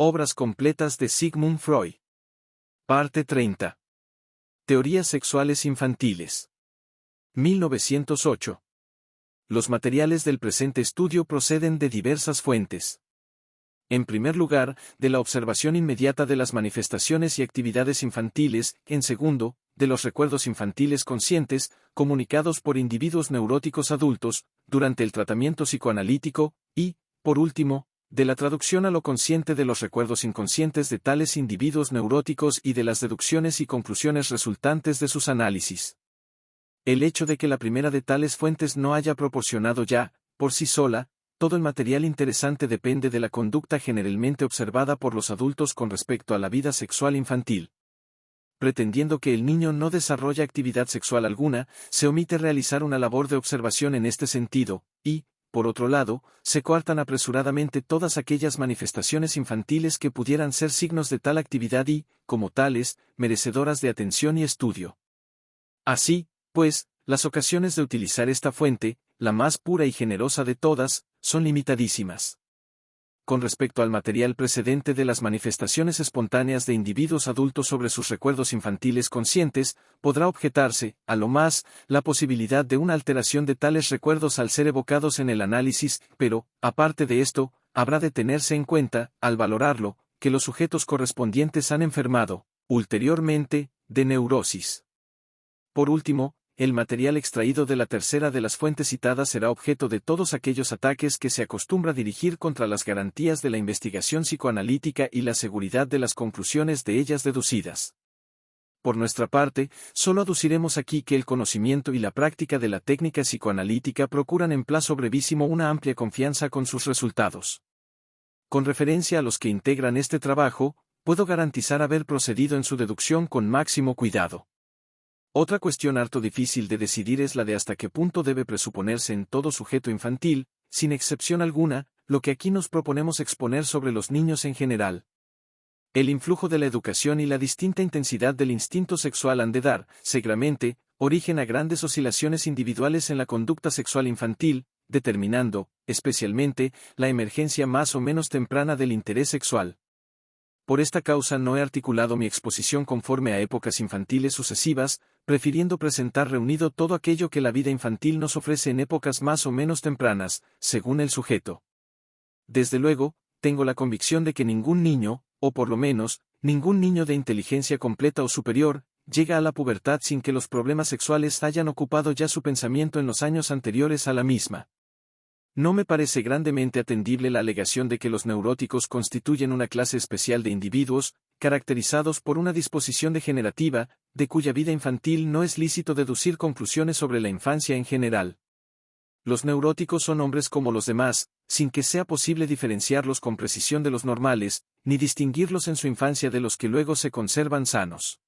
Obras completas de Sigmund Freud. Parte 30. Teorías sexuales infantiles. 1908. Los materiales del presente estudio proceden de diversas fuentes. En primer lugar, de la observación inmediata de las manifestaciones y actividades infantiles, en segundo, de los recuerdos infantiles conscientes, comunicados por individuos neuróticos adultos, durante el tratamiento psicoanalítico, y, por último, de la traducción a lo consciente de los recuerdos inconscientes de tales individuos neuróticos y de las deducciones y conclusiones resultantes de sus análisis. El hecho de que la primera de tales fuentes no haya proporcionado ya, por sí sola, todo el material interesante depende de la conducta generalmente observada por los adultos con respecto a la vida sexual infantil. Pretendiendo que el niño no desarrolla actividad sexual alguna, se omite realizar una labor de observación en este sentido, y, por otro lado, se coartan apresuradamente todas aquellas manifestaciones infantiles que pudieran ser signos de tal actividad y, como tales, merecedoras de atención y estudio. Así, pues, las ocasiones de utilizar esta fuente, la más pura y generosa de todas, son limitadísimas. Con respecto al material precedente de las manifestaciones espontáneas de individuos adultos sobre sus recuerdos infantiles conscientes, podrá objetarse, a lo más, la posibilidad de una alteración de tales recuerdos al ser evocados en el análisis, pero, aparte de esto, habrá de tenerse en cuenta, al valorarlo, que los sujetos correspondientes han enfermado, ulteriormente, de neurosis. Por último, el material extraído de la tercera de las fuentes citadas será objeto de todos aquellos ataques que se acostumbra dirigir contra las garantías de la investigación psicoanalítica y la seguridad de las conclusiones de ellas deducidas. Por nuestra parte, solo aduciremos aquí que el conocimiento y la práctica de la técnica psicoanalítica procuran en plazo brevísimo una amplia confianza con sus resultados. Con referencia a los que integran este trabajo, puedo garantizar haber procedido en su deducción con máximo cuidado. Otra cuestión harto difícil de decidir es la de hasta qué punto debe presuponerse en todo sujeto infantil, sin excepción alguna, lo que aquí nos proponemos exponer sobre los niños en general. El influjo de la educación y la distinta intensidad del instinto sexual han de dar, seguramente, origen a grandes oscilaciones individuales en la conducta sexual infantil, determinando, especialmente, la emergencia más o menos temprana del interés sexual. Por esta causa no he articulado mi exposición conforme a épocas infantiles sucesivas, prefiriendo presentar reunido todo aquello que la vida infantil nos ofrece en épocas más o menos tempranas, según el sujeto. Desde luego, tengo la convicción de que ningún niño, o por lo menos, ningún niño de inteligencia completa o superior, llega a la pubertad sin que los problemas sexuales hayan ocupado ya su pensamiento en los años anteriores a la misma. No me parece grandemente atendible la alegación de que los neuróticos constituyen una clase especial de individuos, caracterizados por una disposición degenerativa, de cuya vida infantil no es lícito deducir conclusiones sobre la infancia en general. Los neuróticos son hombres como los demás, sin que sea posible diferenciarlos con precisión de los normales, ni distinguirlos en su infancia de los que luego se conservan sanos.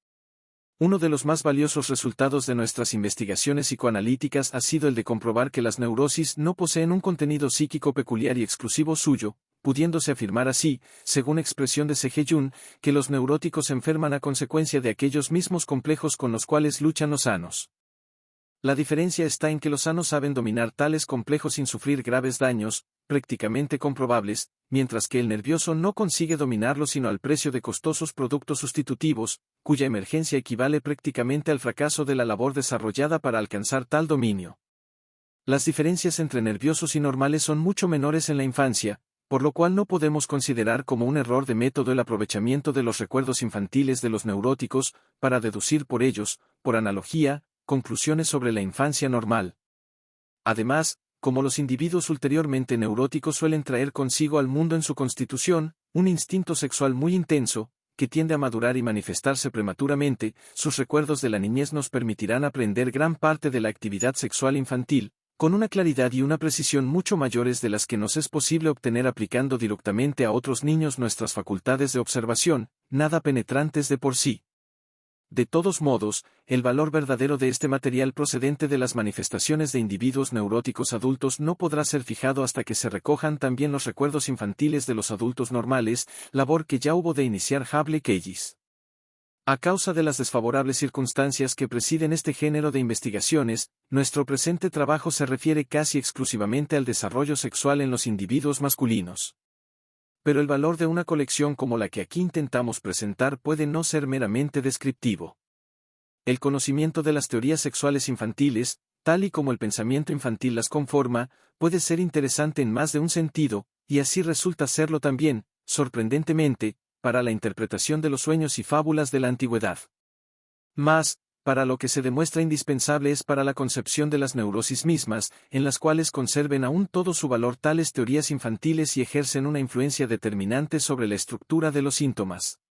Uno de los más valiosos resultados de nuestras investigaciones psicoanalíticas ha sido el de comprobar que las neurosis no poseen un contenido psíquico peculiar y exclusivo suyo, pudiéndose afirmar así, según expresión de C.G. Jung, que los neuróticos enferman a consecuencia de aquellos mismos complejos con los cuales luchan los sanos. La diferencia está en que los sanos saben dominar tales complejos sin sufrir graves daños, prácticamente comprobables, mientras que el nervioso no consigue dominarlos sino al precio de costosos productos sustitutivos, cuya emergencia equivale prácticamente al fracaso de la labor desarrollada para alcanzar tal dominio. Las diferencias entre nerviosos y normales son mucho menores en la infancia, por lo cual no podemos considerar como un error de método el aprovechamiento de los recuerdos infantiles de los neuróticos, para deducir por ellos, por analogía, conclusiones sobre la infancia normal. Además, como los individuos ulteriormente neuróticos suelen traer consigo al mundo en su constitución, un instinto sexual muy intenso, que tiende a madurar y manifestarse prematuramente, sus recuerdos de la niñez nos permitirán aprender gran parte de la actividad sexual infantil, con una claridad y una precisión mucho mayores de las que nos es posible obtener aplicando directamente a otros niños nuestras facultades de observación, nada penetrantes de por sí. De todos modos, el valor verdadero de este material procedente de las manifestaciones de individuos neuróticos adultos no podrá ser fijado hasta que se recojan también los recuerdos infantiles de los adultos normales, labor que ya hubo de iniciar Hable Keyes. A causa de las desfavorables circunstancias que presiden este género de investigaciones, nuestro presente trabajo se refiere casi exclusivamente al desarrollo sexual en los individuos masculinos. pero el valor de una colección como la que aquí intentamos presentar puede no ser meramente descriptivo. El conocimiento de las teorías sexuales infantiles, tal y como el pensamiento infantil las conforma, puede ser interesante en más de un sentido, y así resulta serlo también, sorprendentemente, para la interpretación de los sueños y fábulas de la antigüedad. Mas, para lo que se demuestra indispensable es para la concepción de las neurosis mismas, en las cuales conserven aún todo su valor tales teorías infantiles y ejercen una influencia determinante sobre la estructura de los síntomas.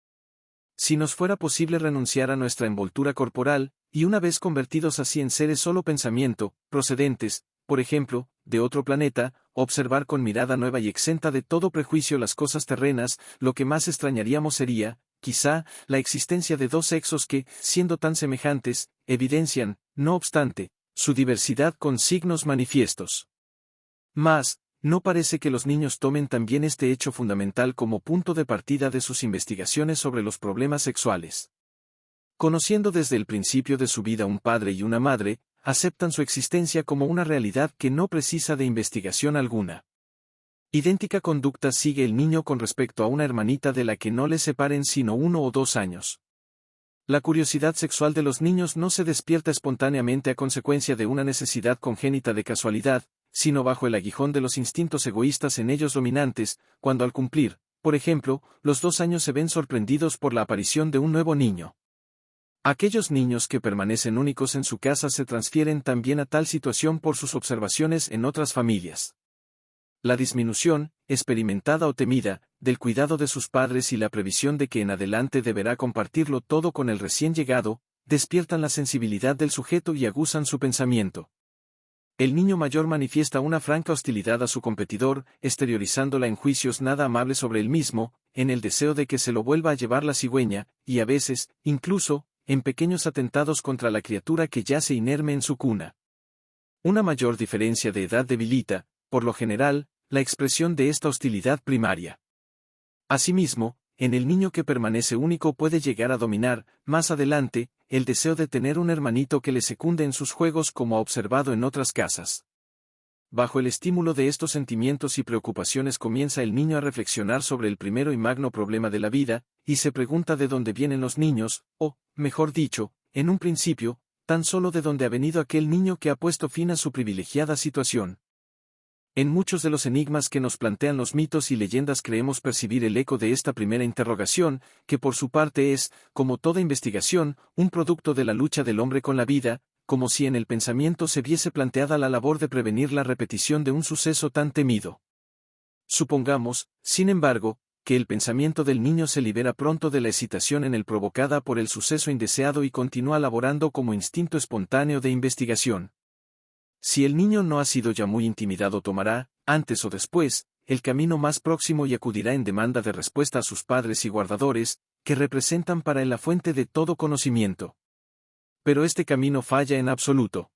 Si nos fuera posible renunciar a nuestra envoltura corporal, y una vez convertidos así en seres solo pensamiento, procedentes, por ejemplo, de otro planeta, observar con mirada nueva y exenta de todo prejuicio las cosas terrenas, lo que más extrañaríamos sería, quizá, la existencia de dos sexos que, siendo tan semejantes, evidencian, no obstante, su diversidad con signos manifiestos. Mas, no parece que los niños tomen también este hecho fundamental como punto de partida de sus investigaciones sobre los problemas sexuales. Conociendo desde el principio de su vida un padre y una madre, aceptan su existencia como una realidad que no precisa de investigación alguna. Idéntica conducta sigue el niño con respecto a una hermanita de la que no le separen sino 1 o 2 años. La curiosidad sexual de los niños no se despierta espontáneamente a consecuencia de una necesidad congénita de casualidad, sino bajo el aguijón de los instintos egoístas en ellos dominantes, cuando al cumplir, por ejemplo, los 2 años se ven sorprendidos por la aparición de un nuevo niño. Aquellos niños que permanecen únicos en su casa se transfieren también a tal situación por sus observaciones en otras familias. La disminución, experimentada o temida, del cuidado de sus padres y la previsión de que en adelante deberá compartirlo todo con el recién llegado, despiertan la sensibilidad del sujeto y aguzan su pensamiento. El niño mayor manifiesta una franca hostilidad a su competidor, exteriorizándola en juicios nada amables sobre él mismo, en el deseo de que se lo vuelva a llevar la cigüeña, y a veces, incluso, en pequeños atentados contra la criatura que yace inerme en su cuna. Una mayor diferencia de edad debilita, por lo general, la expresión de esta hostilidad primaria. Asimismo, en el niño que permanece único puede llegar a dominar, más adelante, el deseo de tener un hermanito que le secunde en sus juegos como ha observado en otras casas. Bajo el estímulo de estos sentimientos y preocupaciones comienza el niño a reflexionar sobre el primero y magno problema de la vida, y se pregunta de dónde vienen los niños, o, mejor dicho, en un principio, tan solo de dónde ha venido aquel niño que ha puesto fin a su privilegiada situación. En muchos de los enigmas que nos plantean los mitos y leyendas creemos percibir el eco de esta primera interrogación, que por su parte es, como toda investigación, un producto de la lucha del hombre con la vida, como si en el pensamiento se viese planteada la labor de prevenir la repetición de un suceso tan temido. Supongamos, sin embargo, que el pensamiento del niño se libera pronto de la excitación en él provocada por el suceso indeseado y continúa laborando como instinto espontáneo de investigación. Si el niño no ha sido ya muy intimidado tomará, antes o después, el camino más próximo y acudirá en demanda de respuesta a sus padres y guardadores, que representan para él la fuente de todo conocimiento. Pero este camino falla en absoluto.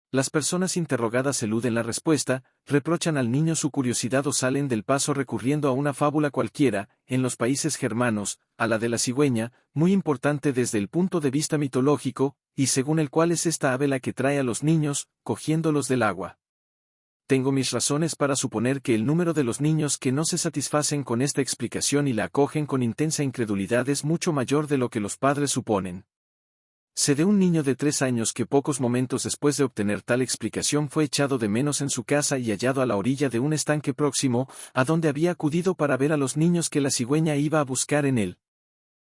Las personas interrogadas eluden la respuesta, reprochan al niño su curiosidad o salen del paso recurriendo a una fábula cualquiera, en los países germanos, a la de la cigüeña, muy importante desde el punto de vista mitológico, y según el cual es esta ave la que trae a los niños, cogiéndolos del agua. Tengo mis razones para suponer que el número de los niños que no se satisfacen con esta explicación y la acogen con intensa incredulidad es mucho mayor de lo que los padres suponen. Sé de un niño de 3 años que pocos momentos después de obtener tal explicación fue echado de menos en su casa y hallado a la orilla de un estanque próximo, a donde había acudido para ver a los niños que la cigüeña iba a buscar en él.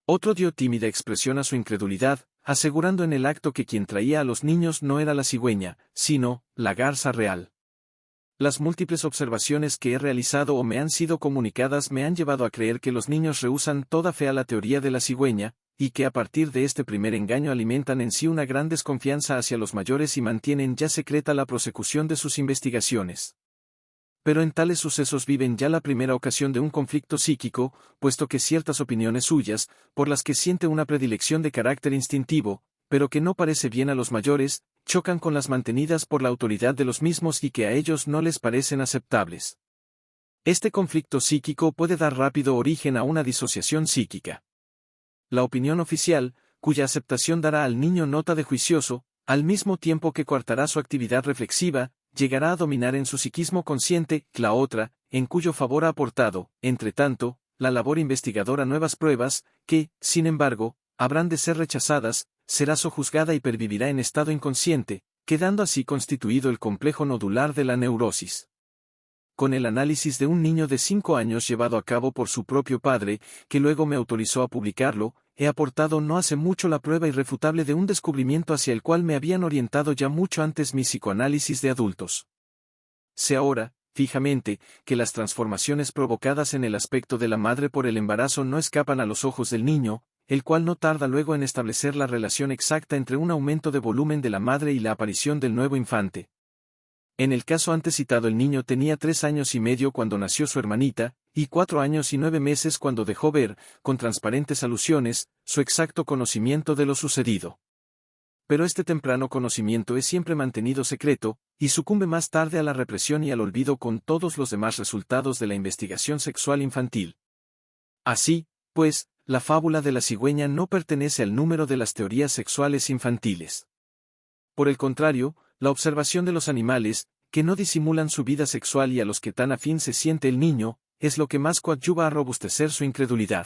Otro dio tímida expresión a su incredulidad, asegurando en el acto que quien traía a los niños no era la cigüeña, sino la garza real. Las múltiples observaciones que he realizado o me han sido comunicadas me han llevado a creer que los niños rehúsan toda fe a la teoría de la cigüeña, y que a partir de este primer engaño alimentan en sí una gran desconfianza hacia los mayores y mantienen ya secreta la prosecución de sus investigaciones. Pero en tales sucesos viven ya la primera ocasión de un conflicto psíquico, puesto que ciertas opiniones suyas, por las que siente una predilección de carácter instintivo, pero que no parece bien a los mayores, chocan con las mantenidas por la autoridad de los mismos y que a ellos no les parecen aceptables. Este conflicto psíquico puede dar rápido origen a una disociación psíquica. La opinión oficial, cuya aceptación dará al niño nota de juicioso, al mismo tiempo que coartará su actividad reflexiva, llegará a dominar en su psiquismo consciente, la otra, en cuyo favor ha aportado, entre tanto, la labor investigadora nuevas pruebas, que, sin embargo, habrán de ser rechazadas, será sojuzgada y pervivirá en estado inconsciente, quedando así constituido el complejo nodular de la neurosis. Con el análisis de un niño de 5 años llevado a cabo por su propio padre, que luego me autorizó a publicarlo, he aportado no hace mucho la prueba irrefutable de un descubrimiento hacia el cual me habían orientado ya mucho antes mis psicoanálisis de adultos. Sé ahora, fijamente, que las transformaciones provocadas en el aspecto de la madre por el embarazo no escapan a los ojos del niño, el cual no tarda luego en establecer la relación exacta entre un aumento de volumen de la madre y la aparición del nuevo infante. En el caso antes citado el niño tenía 3 años y medio cuando nació su hermanita, y 4 años y 9 meses cuando dejó ver, con transparentes alusiones, su exacto conocimiento de lo sucedido. Pero este temprano conocimiento es siempre mantenido secreto, y sucumbe más tarde a la represión y al olvido con todos los demás resultados de la investigación sexual infantil. Así, pues, la fábula de la cigüeña no pertenece al número de las teorías sexuales infantiles. Por el contrario, la observación de los animales, que no disimulan su vida sexual y a los que tan afín se siente el niño, es lo que más coadyuva a robustecer su incredulidad.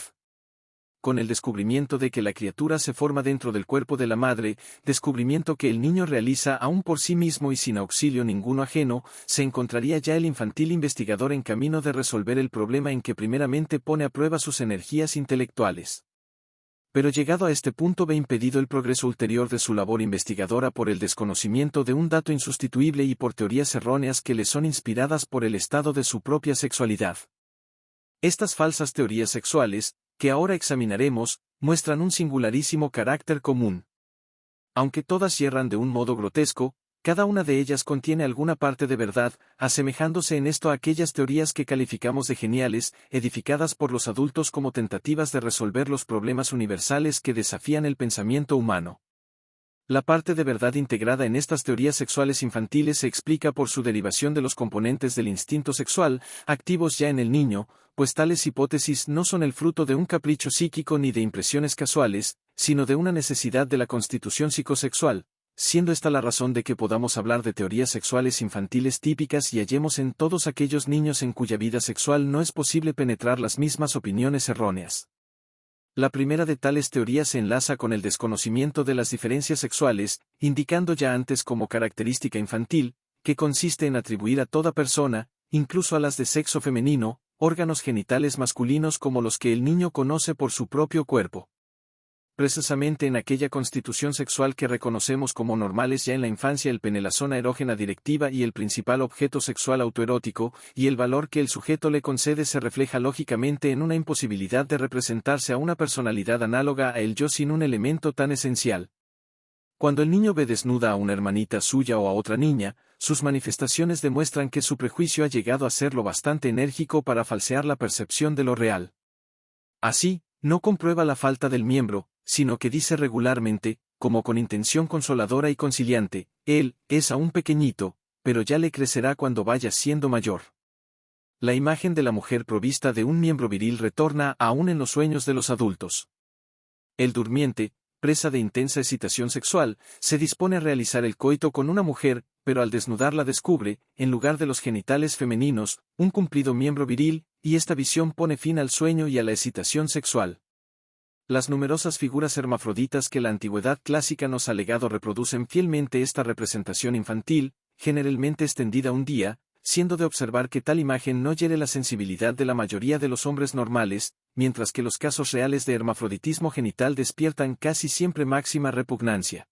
Con el descubrimiento de que la criatura se forma dentro del cuerpo de la madre, descubrimiento que el niño realiza aún por sí mismo y sin auxilio ninguno ajeno, se encontraría ya el infantil investigador en camino de resolver el problema en que primeramente pone a prueba sus energías intelectuales. Pero llegado a este punto ve impedido el progreso ulterior de su labor investigadora por el desconocimiento de un dato insustituible y por teorías erróneas que le son inspiradas por el estado de su propia sexualidad. Estas falsas teorías sexuales, que ahora examinaremos, muestran un singularísimo carácter común. Aunque todas hierran de un modo grotesco, cada una de ellas contiene alguna parte de verdad, asemejándose en esto a aquellas teorías que calificamos de geniales, edificadas por los adultos como tentativas de resolver los problemas universales que desafían el pensamiento humano. La parte de verdad integrada en estas teorías sexuales infantiles se explica por su derivación de los componentes del instinto sexual, activos ya en el niño, pues tales hipótesis no son el fruto de un capricho psíquico ni de impresiones casuales, sino de una necesidad de la constitución psicosexual, siendo esta la razón de que podamos hablar de teorías sexuales infantiles típicas y hallemos en todos aquellos niños en cuya vida sexual no es posible penetrar las mismas opiniones erróneas. La primera de tales teorías se enlaza con el desconocimiento de las diferencias sexuales, indicando ya antes como característica infantil, que consiste en atribuir a toda persona, incluso a las de sexo femenino, órganos genitales masculinos como los que el niño conoce por su propio cuerpo. Precisamente en aquella constitución sexual que reconocemos como normales ya en la infancia el pene, la zona erógena directiva y el principal objeto sexual autoerótico, y el valor que el sujeto le concede se refleja lógicamente en una imposibilidad de representarse a una personalidad análoga a el yo sin un elemento tan esencial. Cuando el niño ve desnuda a una hermanita suya o a otra niña, sus manifestaciones demuestran que su prejuicio ha llegado a ser lo bastante enérgico para falsear la percepción de lo real. Así, no comprueba la falta del miembro, sino que dice regularmente, como con intención consoladora y conciliante, él es aún pequeñito, pero ya le crecerá cuando vaya siendo mayor. La imagen de la mujer provista de un miembro viril retorna aún en los sueños de los adultos. El durmiente, presa de intensa excitación sexual, se dispone a realizar el coito con una mujer, pero al desnudarla descubre, en lugar de los genitales femeninos, un cumplido miembro viril, y esta visión pone fin al sueño y a la excitación sexual. Las numerosas figuras hermafroditas que la antigüedad clásica nos ha legado reproducen fielmente esta representación infantil, generalmente extendida un día, siendo de observar que tal imagen no hiere la sensibilidad de la mayoría de los hombres normales, mientras que los casos reales de hermafroditismo genital despiertan casi siempre máxima repugnancia.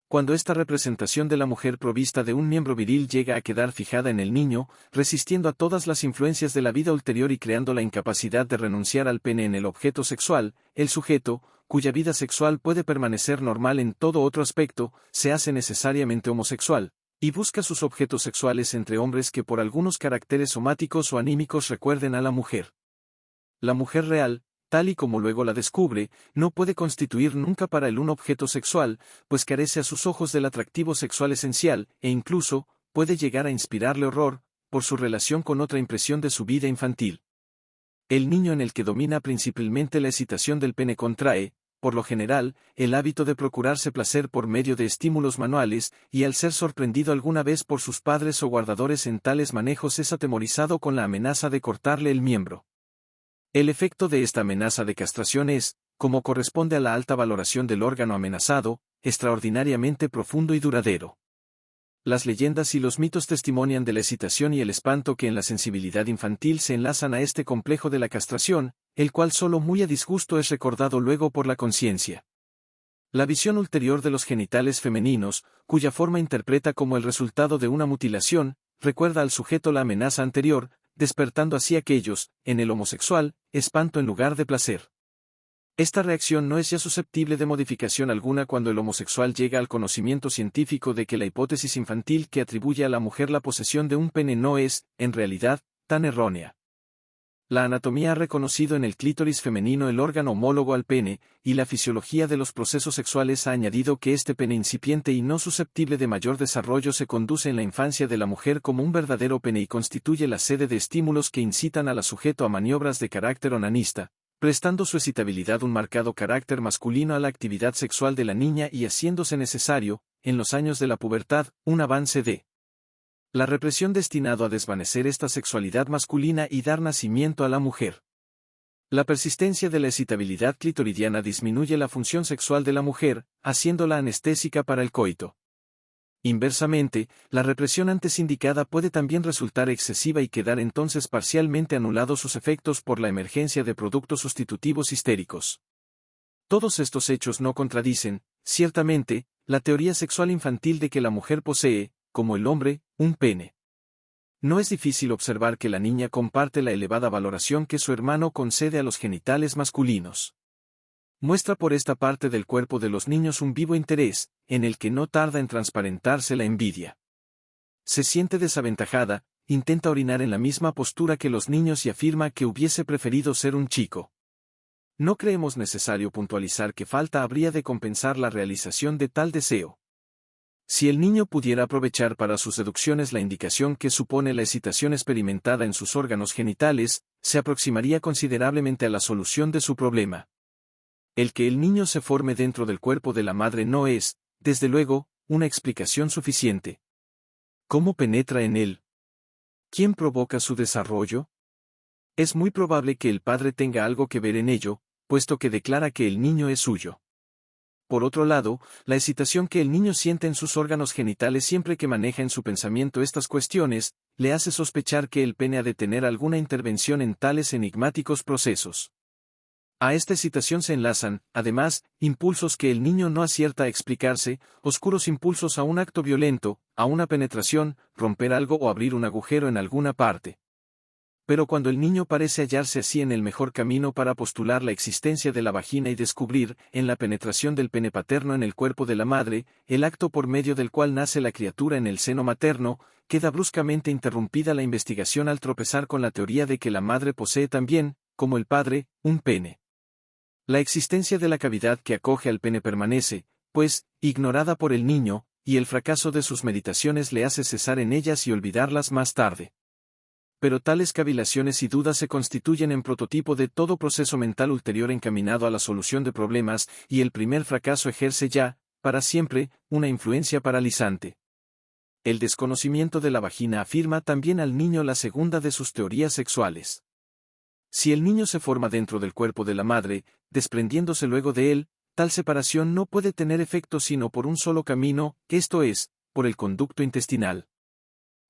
Cuando esta representación de la mujer provista de un miembro viril llega a quedar fijada en el niño, resistiendo a todas las influencias de la vida ulterior y creando la incapacidad de renunciar al pene en el objeto sexual, el sujeto, cuya vida sexual puede permanecer normal en todo otro aspecto, se hace necesariamente homosexual, y busca sus objetos sexuales entre hombres que por algunos caracteres somáticos o anímicos recuerden a la mujer. La mujer real, tal y como luego la descubre, no puede constituir nunca para él un objeto sexual, pues carece a sus ojos del atractivo sexual esencial, e incluso, puede llegar a inspirarle horror, por su relación con otra impresión de su vida infantil. El niño en el que domina principalmente la excitación del pene contrae, por lo general, el hábito de procurarse placer por medio de estímulos manuales, y al ser sorprendido alguna vez por sus padres o guardadores en tales manejos es atemorizado con la amenaza de cortarle el miembro. El efecto de esta amenaza de castración es, como corresponde a la alta valoración del órgano amenazado, extraordinariamente profundo y duradero. Las leyendas y los mitos testimonian de la excitación y el espanto que en la sensibilidad infantil se enlazan a este complejo de la castración, el cual solo muy a disgusto es recordado luego por la conciencia. La visión ulterior de los genitales femeninos, cuya forma interpreta como el resultado de una mutilación, recuerda al sujeto la amenaza anterior, despertando así aquellos, en el homosexual, espanto en lugar de placer. Esta reacción no es ya susceptible de modificación alguna cuando el homosexual llega al conocimiento científico de que la hipótesis infantil que atribuye a la mujer la posesión de un pene no es, en realidad, tan errónea. La anatomía ha reconocido en el clítoris femenino el órgano homólogo al pene, y la fisiología de los procesos sexuales ha añadido que este pene incipiente y no susceptible de mayor desarrollo se conduce en la infancia de la mujer como un verdadero pene y constituye la sede de estímulos que incitan a la sujeto a maniobras de carácter onanista, prestando su excitabilidad un marcado carácter masculino a la actividad sexual de la niña y haciéndose necesario, en los años de la pubertad, un avance de la represión destinado a desvanecer esta sexualidad masculina y dar nacimiento a la mujer. La persistencia de la excitabilidad clitoridiana disminuye la función sexual de la mujer, haciéndola anestésica para el coito. Inversamente, la represión antes indicada puede también resultar excesiva y quedar entonces parcialmente anulados sus efectos por la emergencia de productos sustitutivos histéricos. Todos estos hechos no contradicen, ciertamente, la teoría sexual infantil de que la mujer posee, como el hombre, un pene. No es difícil observar que la niña comparte la elevada valoración que su hermano concede a los genitales masculinos. Muestra por esta parte del cuerpo de los niños un vivo interés, en el que no tarda en transparentarse la envidia. Se siente desaventajada, intenta orinar en la misma postura que los niños y afirma que hubiese preferido ser un chico. No creemos necesario puntualizar qué falta habría de compensar la realización de tal deseo. Si el niño pudiera aprovechar para sus seducciones la indicación que supone la excitación experimentada en sus órganos genitales, se aproximaría considerablemente a la solución de su problema. El que el niño se forme dentro del cuerpo de la madre no es, desde luego, una explicación suficiente. ¿Cómo penetra en él? ¿Quién provoca su desarrollo? Es muy probable que el padre tenga algo que ver en ello, puesto que declara que el niño es suyo. Por otro lado, la excitación que el niño siente en sus órganos genitales siempre que maneja en su pensamiento estas cuestiones, le hace sospechar que el pene ha de tener alguna intervención en tales enigmáticos procesos. A esta excitación se enlazan, además, impulsos que el niño no acierta a explicarse, oscuros impulsos a un acto violento, a una penetración, romper algo o abrir un agujero en alguna parte. Pero cuando el niño parece hallarse así en el mejor camino para postular la existencia de la vagina y descubrir, en la penetración del pene paterno en el cuerpo de la madre, el acto por medio del cual nace la criatura en el seno materno, queda bruscamente interrumpida la investigación al tropezar con la teoría de que la madre posee también, como el padre, un pene. La existencia de la cavidad que acoge al pene permanece, pues, ignorada por el niño, y el fracaso de sus meditaciones le hace cesar en ellas y olvidarlas más tarde. Pero tales cavilaciones y dudas se constituyen en prototipo de todo proceso mental ulterior encaminado a la solución de problemas, y el primer fracaso ejerce ya, para siempre, una influencia paralizante. El desconocimiento de la vagina afirma también al niño la segunda de sus teorías sexuales. Si el niño se forma dentro del cuerpo de la madre, desprendiéndose luego de él, tal separación no puede tener efecto sino por un solo camino, esto es, por el conducto intestinal.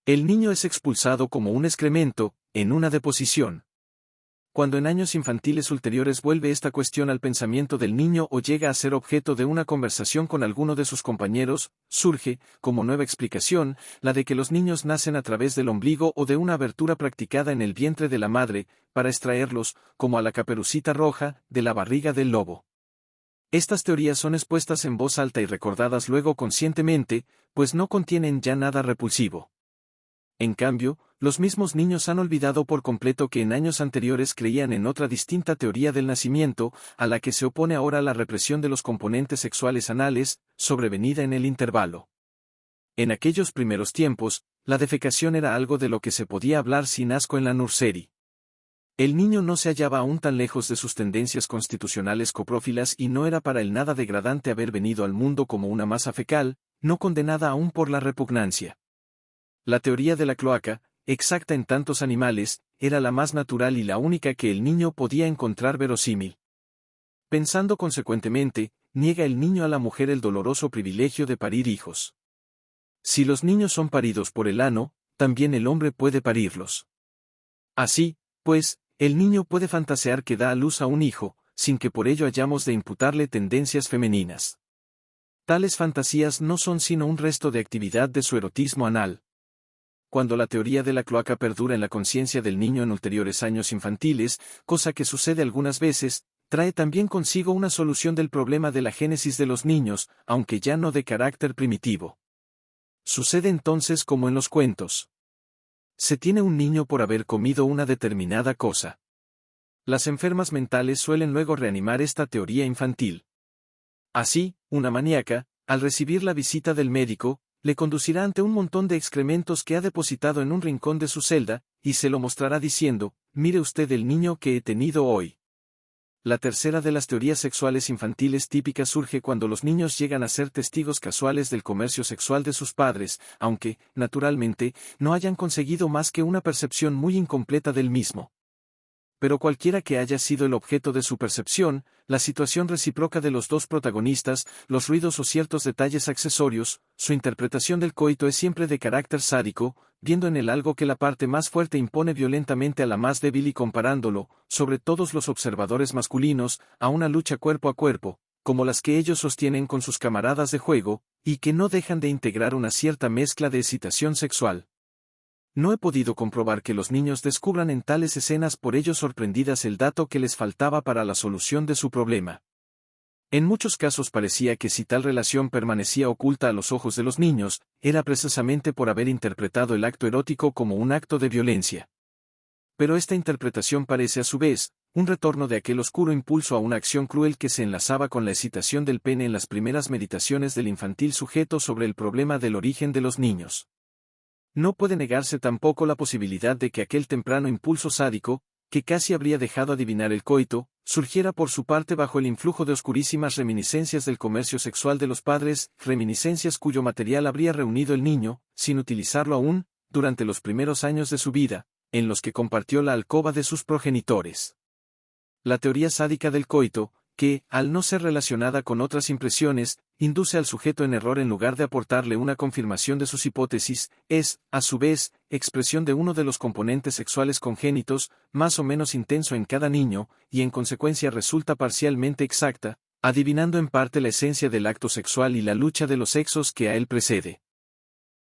El niño es expulsado como un excremento, en una deposición. Cuando en años infantiles ulteriores vuelve esta cuestión al pensamiento del niño o llega a ser objeto de una conversación con alguno de sus compañeros, surge, como nueva explicación, la de que los niños nacen a través del ombligo o de una abertura practicada en el vientre de la madre, para extraerlos, como a la caperucita roja, de la barriga del lobo. Estas teorías son expuestas en voz alta y recordadas luego conscientemente, pues no contienen ya nada repulsivo. En cambio, los mismos niños han olvidado por completo que en años anteriores creían en otra distinta teoría del nacimiento, a la que se opone ahora la represión de los componentes sexuales anales, sobrevenida en el intervalo. En aquellos primeros tiempos, la defecación era algo de lo que se podía hablar sin asco en la nursery. El niño no se hallaba aún tan lejos de sus tendencias constitucionales coprófilas y no era para él nada degradante haber venido al mundo como una masa fecal, no condenada aún por la repugnancia. La teoría de la cloaca, exacta en tantos animales, era la más natural y la única que el niño podía encontrar verosímil. Pensando consecuentemente, niega el niño a la mujer el doloroso privilegio de parir hijos. Si los niños son paridos por el ano, también el hombre puede parirlos. Así, pues, el niño puede fantasear que da a luz a un hijo, sin que por ello hayamos de imputarle tendencias femeninas. Tales fantasías no son sino un resto de actividad de su erotismo anal. Cuando la teoría de la cloaca perdura en la conciencia del niño en ulteriores años infantiles, cosa que sucede algunas veces, trae también consigo una solución del problema de la génesis de los niños, aunque ya no de carácter primitivo. Sucede entonces como en los cuentos. Se tiene un niño por haber comido una determinada cosa. Las enfermas mentales suelen luego reanimar esta teoría infantil. Así, una maníaca, al recibir la visita del médico, le conducirá ante un montón de excrementos que ha depositado en un rincón de su celda, y se lo mostrará diciendo, «Mire usted el niño que he tenido hoy». La tercera de las teorías sexuales infantiles típicas surge cuando los niños llegan a ser testigos casuales del comercio sexual de sus padres, aunque, naturalmente, no hayan conseguido más que una percepción muy incompleta del mismo. Pero cualquiera que haya sido el objeto de su percepción, la situación recíproca de los dos protagonistas, los ruidos o ciertos detalles accesorios, su interpretación del coito es siempre de carácter sádico, viendo en él algo que la parte más fuerte impone violentamente a la más débil y comparándolo, sobre todos los observadores masculinos, a una lucha cuerpo a cuerpo, como las que ellos sostienen con sus camaradas de juego, y que no dejan de integrar una cierta mezcla de excitación sexual. No he podido comprobar que los niños descubran en tales escenas por ellos sorprendidas el dato que les faltaba para la solución de su problema. En muchos casos parecía que si tal relación permanecía oculta a los ojos de los niños, era precisamente por haber interpretado el acto erótico como un acto de violencia. Pero esta interpretación parece a su vez, un retorno de aquel oscuro impulso a una acción cruel que se enlazaba con la excitación del pene en las primeras meditaciones del infantil sujeto sobre el problema del origen de los niños. No puede negarse tampoco la posibilidad de que aquel temprano impulso sádico, que casi habría dejado adivinar el coito, surgiera por su parte bajo el influjo de oscurísimas reminiscencias del comercio sexual de los padres, reminiscencias cuyo material habría reunido el niño, sin utilizarlo aún, durante los primeros años de su vida, en los que compartió la alcoba de sus progenitores. La teoría sádica del coito, que, al no ser relacionada con otras impresiones, induce al sujeto en error en lugar de aportarle una confirmación de sus hipótesis, es, a su vez, expresión de uno de los componentes sexuales congénitos, más o menos intenso en cada niño, y en consecuencia resulta parcialmente exacta, adivinando en parte la esencia del acto sexual y la lucha de los sexos que a él precede.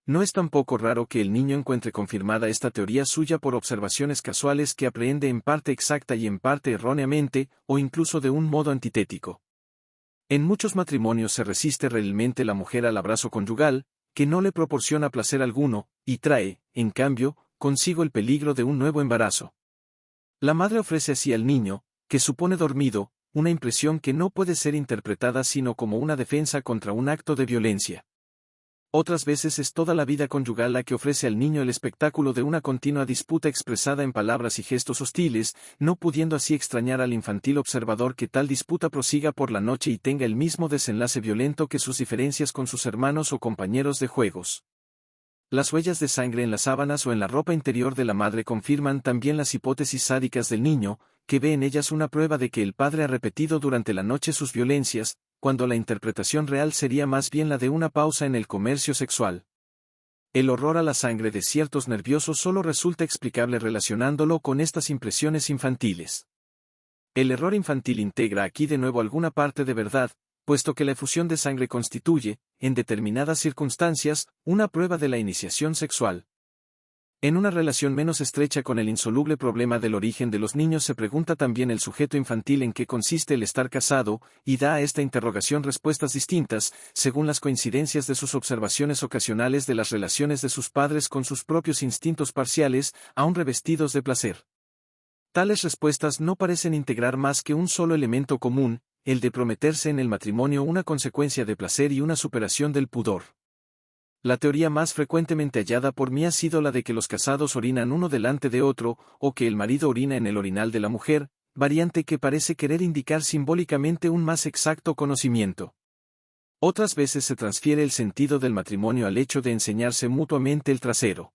No es tampoco raro que el niño encuentre confirmada esta teoría suya por observaciones casuales que aprehende en parte exacta y en parte erróneamente, o incluso de un modo antitético. En muchos matrimonios se resiste realmente la mujer al abrazo conyugal, que no le proporciona placer alguno, y trae, en cambio, consigo el peligro de un nuevo embarazo. La madre ofrece así al niño, que supone dormido, una impresión que no puede ser interpretada sino como una defensa contra un acto de violencia. Otras veces es toda la vida conyugal la que ofrece al niño el espectáculo de una continua disputa expresada en palabras y gestos hostiles, no pudiendo así extrañar al infantil observador que tal disputa prosiga por la noche y tenga el mismo desenlace violento que sus diferencias con sus hermanos o compañeros de juegos. Las huellas de sangre en las sábanas o en la ropa interior de la madre confirman también las hipótesis sádicas del niño, que ve en ellas una prueba de que el padre ha repetido durante la noche sus violencias, cuando la interpretación real sería más bien la de una pausa en el comercio sexual. El horror a la sangre de ciertos nerviosos solo resulta explicable relacionándolo con estas impresiones infantiles. El error infantil integra aquí de nuevo alguna parte de verdad, puesto que la efusión de sangre constituye, en determinadas circunstancias, una prueba de la iniciación sexual. En una relación menos estrecha con el insoluble problema del origen de los niños se pregunta también el sujeto infantil en qué consiste el estar casado, y da a esta interrogación respuestas distintas, según las coincidencias de sus observaciones ocasionales de las relaciones de sus padres con sus propios instintos parciales, aún revestidos de placer. Tales respuestas no parecen integrar más que un solo elemento común, el de prometerse en el matrimonio una consecuencia de placer y una superación del pudor. La teoría más frecuentemente hallada por mí ha sido la de que los casados orinan uno delante de otro, o que el marido orina en el orinal de la mujer, variante que parece querer indicar simbólicamente un más exacto conocimiento. Otras veces se transfiere el sentido del matrimonio al hecho de enseñarse mutuamente el trasero.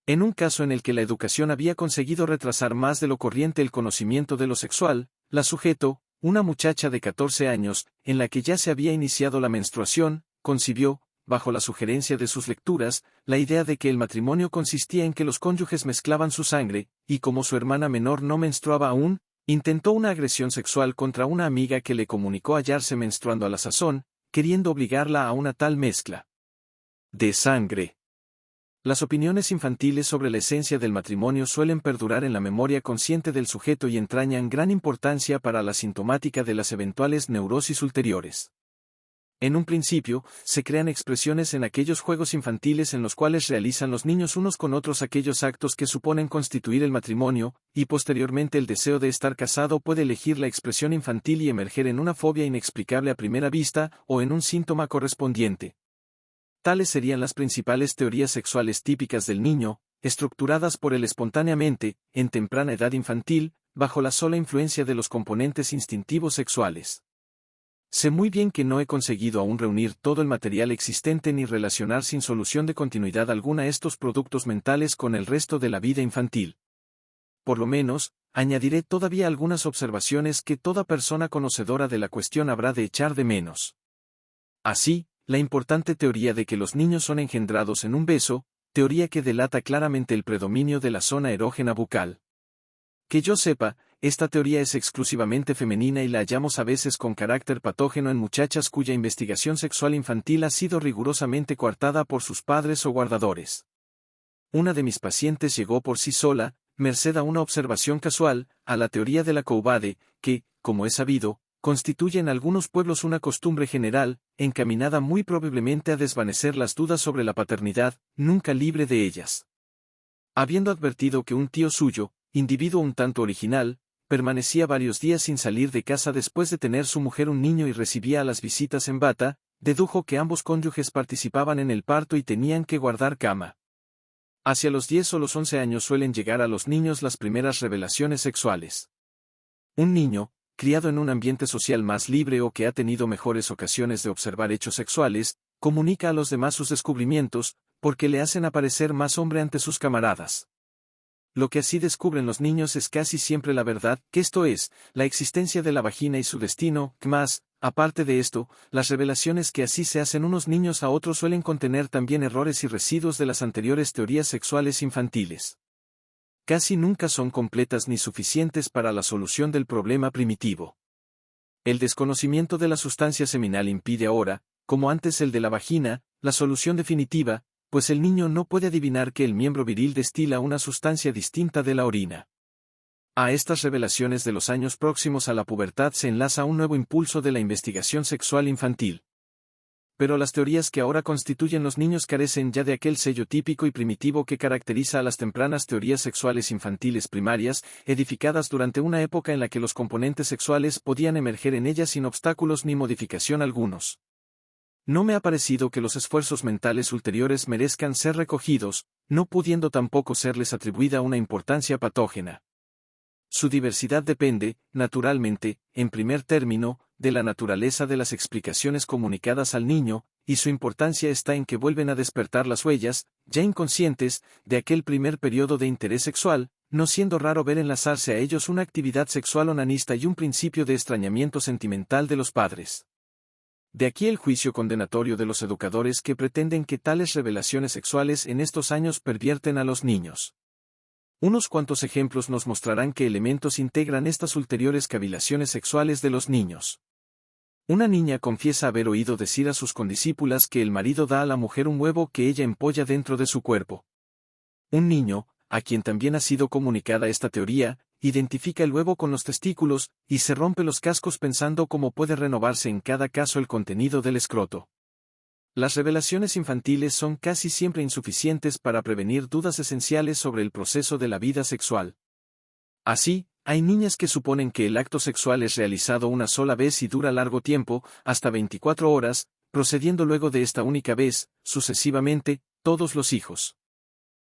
En un caso en el que la educación había conseguido retrasar más de lo corriente el conocimiento de lo sexual, la sujeto, una muchacha de 14 años, en la que ya se había iniciado la menstruación, concibió, bajo la sugerencia de sus lecturas, la idea de que el matrimonio consistía en que los cónyuges mezclaban su sangre, y como su hermana menor no menstruaba aún, intentó una agresión sexual contra una amiga que le comunicó hallarse menstruando a la sazón, queriendo obligarla a una tal mezcla de sangre. Las opiniones infantiles sobre la esencia del matrimonio suelen perdurar en la memoria consciente del sujeto y entrañan gran importancia para la sintomática de las eventuales neurosis ulteriores. En un principio, se crean expresiones en aquellos juegos infantiles en los cuales realizan los niños unos con otros aquellos actos que suponen constituir el matrimonio, y posteriormente el deseo de estar casado puede elegir la expresión infantil y emerger en una fobia inexplicable a primera vista, o en un síntoma correspondiente. Tales serían las principales teorías sexuales típicas del niño, estructuradas por él espontáneamente, en temprana edad infantil, bajo la sola influencia de los componentes instintivos sexuales. Sé muy bien que no he conseguido aún reunir todo el material existente ni relacionar sin solución de continuidad alguna estos productos mentales con el resto de la vida infantil. Por lo menos, añadiré todavía algunas observaciones que toda persona conocedora de la cuestión habrá de echar de menos. Así, la importante teoría de que los niños son engendrados en un beso, teoría que delata claramente el predominio de la zona erógena bucal. Que yo sepa, esta teoría es exclusivamente femenina y la hallamos a veces con carácter patógeno en muchachas cuya investigación sexual infantil ha sido rigurosamente coartada por sus padres o guardadores. Una de mis pacientes llegó por sí sola, merced a una observación casual, a la teoría de la Coubade, que, como es sabido, constituye en algunos pueblos una costumbre general, encaminada muy probablemente a desvanecer las dudas sobre la paternidad, nunca libre de ellas. Habiendo advertido que un tío suyo, individuo un tanto original, permanecía varios días sin salir de casa después de tener su mujer un niño y recibía a las visitas en bata, dedujo que ambos cónyuges participaban en el parto y tenían que guardar cama. Hacia los 10 o los 11 años suelen llegar a los niños las primeras revelaciones sexuales. Un niño, criado en un ambiente social más libre o que ha tenido mejores ocasiones de observar hechos sexuales, comunica a los demás sus descubrimientos, porque le hacen aparecer más hombre ante sus camaradas. Lo que así descubren los niños es casi siempre la verdad, que esto es, la existencia de la vagina y su destino, más, aparte de esto, las revelaciones que así se hacen unos niños a otros suelen contener también errores y residuos de las anteriores teorías sexuales infantiles. Casi nunca son completas ni suficientes para la solución del problema primitivo. El desconocimiento de la sustancia seminal impide ahora, como antes el de la vagina, la solución definitiva, pues el niño no puede adivinar que el miembro viril destila una sustancia distinta de la orina. A estas revelaciones de los años próximos a la pubertad se enlaza un nuevo impulso de la investigación sexual infantil. Pero las teorías que ahora constituyen los niños carecen ya de aquel sello típico y primitivo que caracteriza a las tempranas teorías sexuales infantiles primarias, edificadas durante una época en la que los componentes sexuales podían emerger en ellas sin obstáculos ni modificación algunos. No me ha parecido que los esfuerzos mentales ulteriores merezcan ser recogidos, no pudiendo tampoco serles atribuida una importancia patógena. Su diversidad depende, naturalmente, en primer término, de la naturaleza de las explicaciones comunicadas al niño, y su importancia está en que vuelven a despertar las huellas, ya inconscientes, de aquel primer periodo de interés sexual, no siendo raro ver enlazarse a ellos una actividad sexual onanista y un principio de extrañamiento sentimental de los padres. De aquí el juicio condenatorio de los educadores que pretenden que tales revelaciones sexuales en estos años pervierten a los niños. Unos cuantos ejemplos nos mostrarán qué elementos integran estas ulteriores cavilaciones sexuales de los niños. Una niña confiesa haber oído decir a sus condiscípulas que el marido da a la mujer un huevo que ella empolla dentro de su cuerpo. Un niño, a quien también ha sido comunicada esta teoría, identifica el huevo con los testículos, y se rompe los cascos pensando cómo puede renovarse en cada caso el contenido del escroto. Las revelaciones infantiles son casi siempre insuficientes para prevenir dudas esenciales sobre el proceso de la vida sexual. Así, hay niñas que suponen que el acto sexual es realizado una sola vez y dura largo tiempo, hasta 24 horas, procediendo luego de esta única vez, sucesivamente, todos los hijos.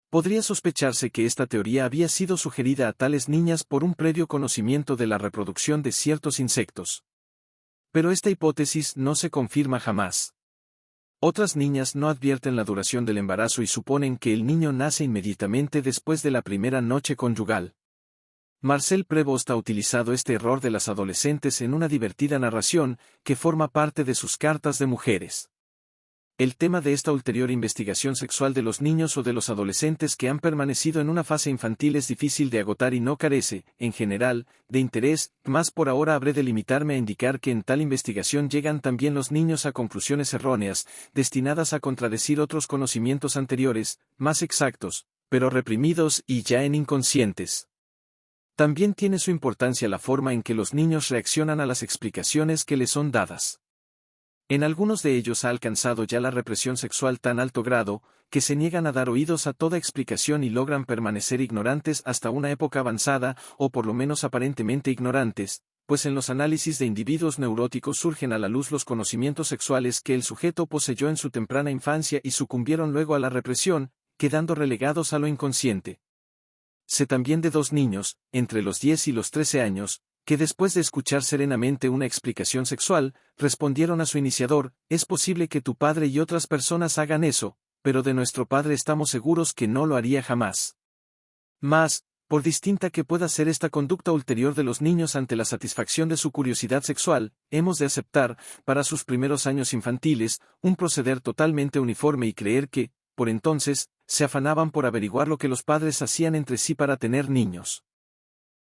Podría sospecharse que esta teoría había sido sugerida a tales niñas por un previo conocimiento de la reproducción de ciertos insectos. Pero esta hipótesis no se confirma jamás. Otras niñas no advierten la duración del embarazo y suponen que el niño nace inmediatamente después de la primera noche conyugal. Marcel Prévost ha utilizado este error de las adolescentes en una divertida narración que forma parte de sus cartas de mujeres. El tema de esta ulterior investigación sexual de los niños o de los adolescentes que han permanecido en una fase infantil es difícil de agotar y no carece, en general, de interés, mas por ahora habré de limitarme a indicar que en tal investigación llegan también los niños a conclusiones erróneas, destinadas a contradecir otros conocimientos anteriores, más exactos, pero reprimidos y ya en inconscientes. También tiene su importancia la forma en que los niños reaccionan a las explicaciones que les son dadas. En algunos de ellos ha alcanzado ya la represión sexual tan alto grado, que se niegan a dar oídos a toda explicación y logran permanecer ignorantes hasta una época avanzada, o por lo menos aparentemente ignorantes, pues en los análisis de individuos neuróticos surgen a la luz los conocimientos sexuales que el sujeto poseyó en su temprana infancia y sucumbieron luego a la represión, quedando relegados a lo inconsciente. Sé también de dos niños, entre los 10 y los 13 años, que después de escuchar serenamente una explicación sexual, respondieron a su iniciador: es posible que tu padre y otras personas hagan eso, pero de nuestro padre estamos seguros que no lo haría jamás. Mas, por distinta que pueda ser esta conducta ulterior de los niños ante la satisfacción de su curiosidad sexual, hemos de aceptar, para sus primeros años infantiles, un proceder totalmente uniforme y creer que, por entonces, se afanaban por averiguar lo que los padres hacían entre sí para tener niños.